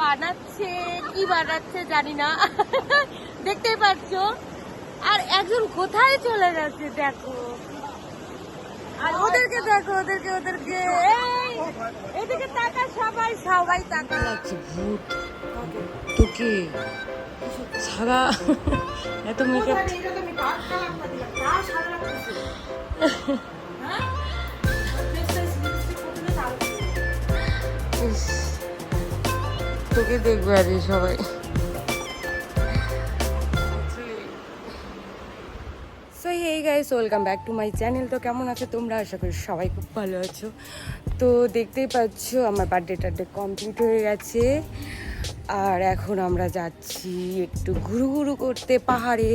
বানাচ্ছে, কি বানাচ্ছে জানি না। দেখতেই পাচ্ছ। আর একজন কোথায় চলে যাচ্ছে দেখো, আর ওদেরকে দেখো, ওদেরকে এদিকে তাকা, সবাই সবাই তাকা লাগছে। ভূত তোকে সারা এত মেকআপ, তোকে দেখবে আজ সবাই। So hey guys, welcome back to my channel. তো কেমন আছো তোমরা? আশা করি সবাই খুব ভালো আছো। তো দেখতেই পাচ্ছ আমার বার্থডে কমপ্লিট হয়ে গেছে, আর এখন আমরা যাচ্ছি একটু ঘুরু করতে পাহাড়ে।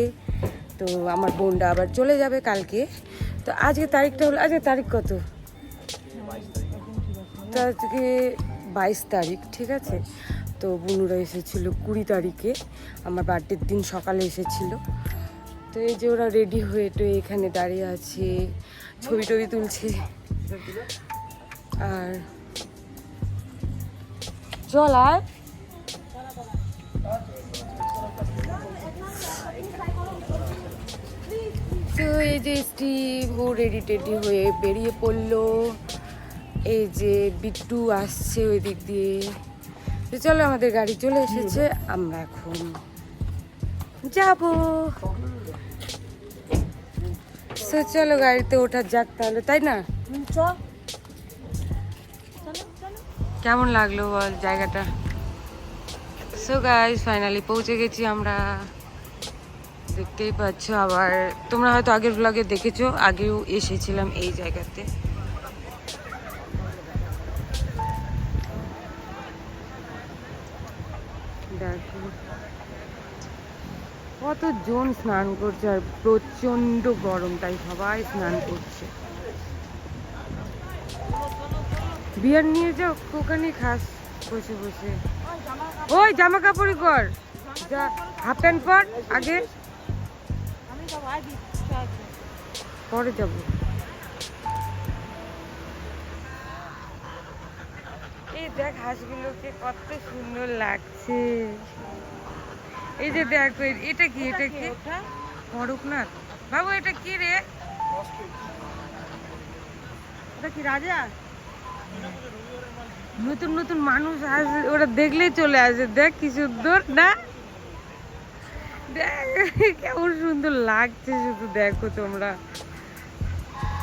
তো আমার বোনটা আবার চলে যাবে কালকে। তো আজকে তারিখটা হলো, আজকে তারিখ কত? তো আজকে 22 তারিখ, ঠিক আছে। তো বুনুরা এসেছিলো 20 তারিখে, আমার বার্থডের দিন সকালে এসেছিল। তো এই যে ওরা রেডি হয়ে তো এখানে দাঁড়িয়ে আছে, ছবি টবি তুলছে। আর চল আর তো এই যে স্টিভ ও রেডি টেডি হয়ে বেরিয়ে পড়লো। এই যে বিট্টু আসছে ওই দিক দিয়ে। তো চলো, আমাদের গাড়ি চলে এসেছে, আমরা এখন যাবো। তো চলো গাড়িতে ওঠা যাক তাহলে, তাই না? কেমন লাগলো বল জায়গাটা? সো গাইস, ফাইনালি পৌঁছে গেছি আমরা। দেখতেই পাচ্ছ, আবার তোমরা হয়তো আগের ব্লগে দেখেছো, আগেও এসেছিলাম এই জায়গাতে। দেখো কতজন স্নান করছে, আর প্রচন্ড গরম, তাই সবাই স্নান করছে। বিয়ার নিয়ে যাও, ওখানে খাস বসে বসে। ওই জামা কাপড়ই কর, যা হাফ প্যান্ট পর, আগে পরে যাব। এই দেখ হাঁসগুলোকে কত সুন্দর লাগছে। এই যে দেখো, এটা কি, এটা কি করকনাথ বাবু, এটা কি রে? এটা কি রাজা? নতুন নতুন মানুষ আসে, ওরা দেখলেই চলে আসে। দেখ কি সুন্দর না, দেখ কেমন সুন্দর লাগছে, শুধু দেখো তোমরা।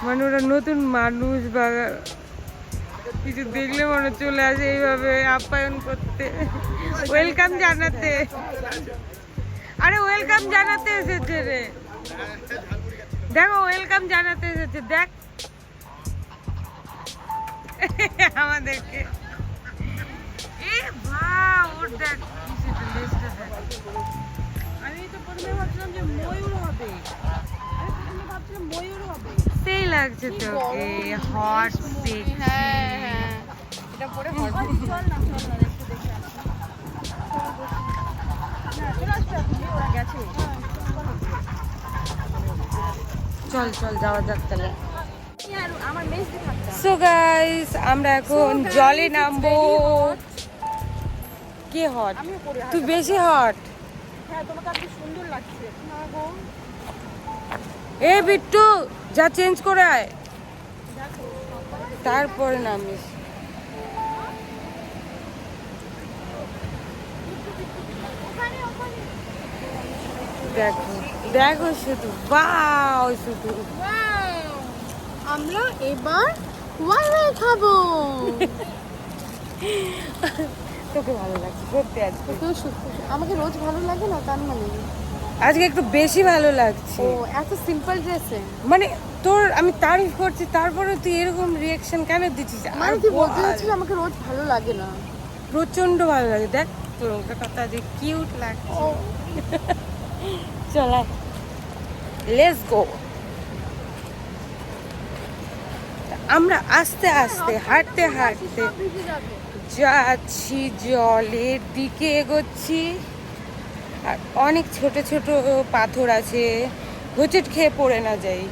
মানে ওরা নতুন মানুষ বা কিছু দেখলে মনে চলে আসে এইভাবে আপ্যায়ন করতে, ওয়েলকাম জানাতে। আরে ওয়েলকাম জানাতে এসেছে রে, দেখো ওয়েলকাম জানাতে এসেছে, দেখ আমাদেরকে। এ বাহ, ওর দেখ কিসের লেজটা দেখ। আমি তো প্রথমে ভাবছিলাম যে ময়ূর হবে, সেই লাগছে তোকে, হট সেক্সি। হ্যাঁ, এটা পরে হট। চল না, চল না, একটু দেখে আসি। চল চল যাওয়া যাক তাহলে। সো গাইস, আমরা এখন জলে নামবো। কে হট? তুই বেশি হট। হ্যাঁ, তোমাকে আজকে সুন্দর লাগছে। এ বিট্টু, যা চেঞ্জ করে আয়, তারপরে নামিস। দেখো দেখো শুধু, বাও শুধু। আমরা এবার ওয়াই খাবো। তোকে ভালো লাগছে সত্যি আজকে? আমাকে রোজ ভালো লাগে না, তার মানে আজকে একটু বেশি ভালো লাগছে। ও এত সিম্পল ড্রেসে, মানে তোর আমি তারিফ করছি, তারপরে তুই এরকম রিয়াকশন কেন দিচ্ছিস? মানে তুই বলতে চাচ্ছিস আমাকে রোজ ভালো লাগে না? প্রচন্ড ভালো লাগে। দেখ তোর ওটা কথা যে কিউট লাগছে। চল লেটস গো। আমরা আস্তে আস্তে হাঁটতে হাঁটতে যাচ্ছি, জলের দিকে এগোচ্ছি। আর অনেক ছোট ছোট পাথর আছে, হোঁচট খেয়ে পড়ে না যাই।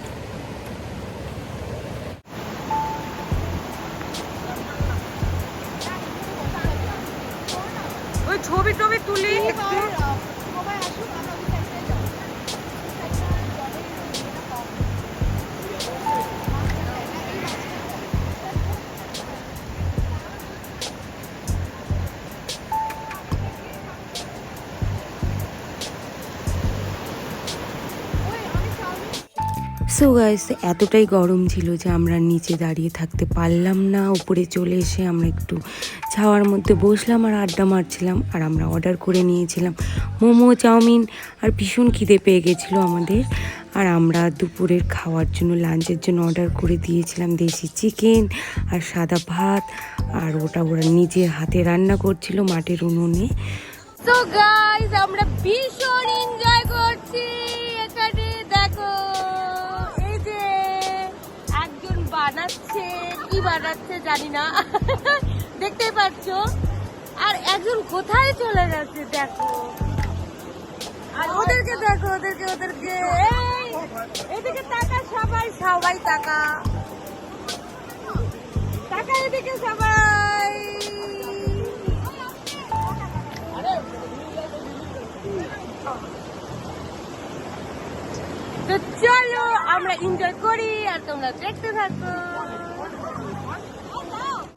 ওই ছবি টবি তুলি একটু। সবাই আসুক, আমরা ওই সাইডটায় যাবো। সো গাইস, এতটাই গরম ছিল যে আমরা নিচে দাঁড়িয়ে থাকতে পারলাম না। উপরে চলে এসে আমরা একটু ছাওয়ার মধ্যে বসলাম আর আড্ডা মারছিলাম। আর আমরা অর্ডার করে নিয়েছিলাম মোমো, চাউমিন, আর ভীষণ খিদে পেয়ে গেছিলো আমাদের। আর আমরা দুপুরের খাওয়ার জন্য, লাঞ্চের জন্য অর্ডার করে দিয়েছিলাম দেশি চিকেন আর সাদা ভাত। আর ওটা ওরা নিজের হাতে রান্না করছিল মাটির উনুনে। সো গাইস, আমরা ভীষণ এনজয় করছি এখানে। দেখো এই যে একজন বানাচ্ছে, কি বানাচ্ছে জানি না, দেখতেই পাচ্ছো। আর একজন কোথায় চলে যাচ্ছে দেখো। আর ওদেরকে দেখো, ওদেরকে এই এদিকে তাকা, সবাই সবাই তাকা তাকা, এদিকে সবাই। তো চলো আমরা এনজয় করি আর তোমরা দেখতে থাকো।